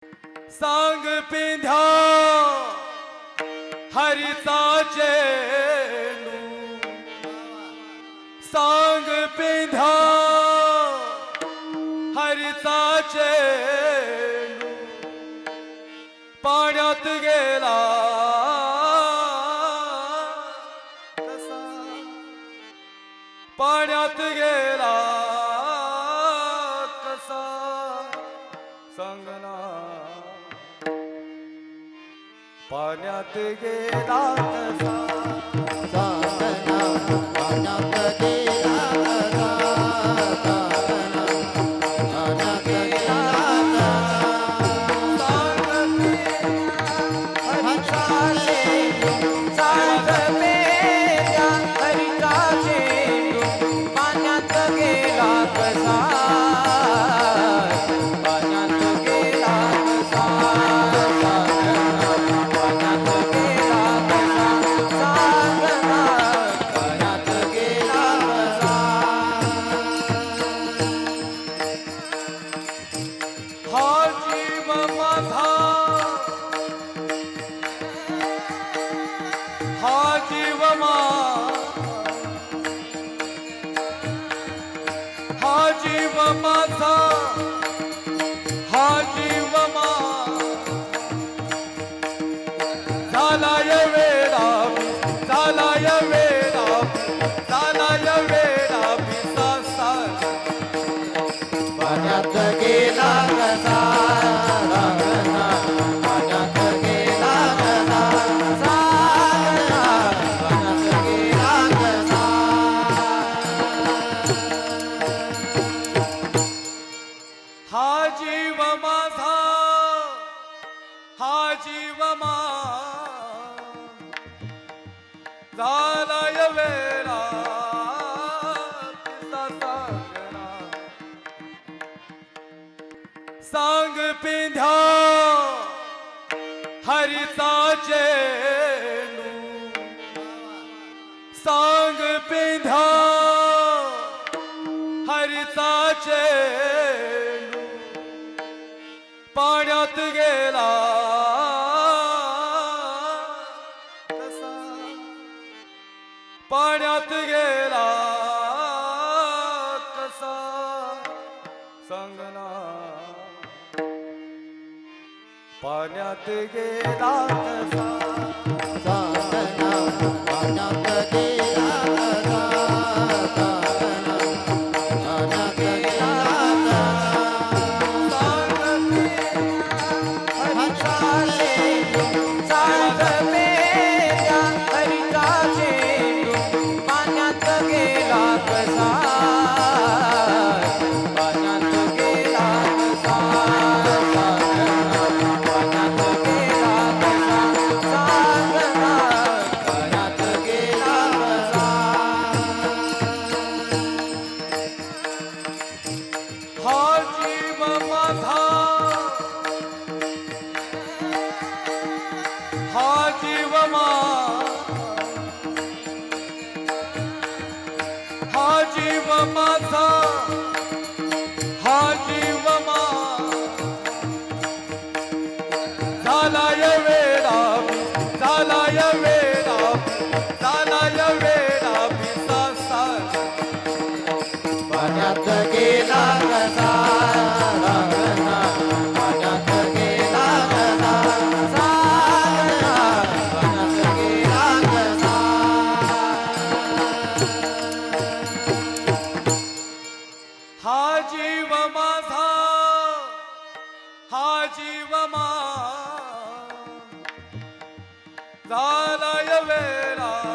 सांग पिंध्या हरिता चेनू सांग पिंध्या हरिता चेनू पाण्यात गेला कसा पाण्यात गेला कसा सांगना पाण्यात गेला कसा सांगना पाण्यात गेला कसा पाण्यात गेला जीव माझा हा जीव झालाय वेडा झालाय वेडा झालाय वेडा पिसा पाण्यात गेला कसा सांगना पाण्यात गेला कसा सांगना पाण्यात गेला कसा हा जीव माझा हा जीव झालाय वेडा पिसा सांग पिंध्या हरिता चेनू सांग पिंध्या हरिता चेनू पाण्यात गेला कसा पाण्यात गेला कसा सांगना पाण्यात गेला कसा सांगना पाण्यात गेला कसा सांगना पाण्यात गेला हा जीव माझा हा जीव हा जीव माझा हा जीव झालाय वेडा झालाय वेडा झालाय वेडा पिसा पाण्यात गेला कसा सांगना पाण्यात गेला कसा सांगना पाण्यात गेला कसा हा जीव माझा हा जीव झालाय वेडा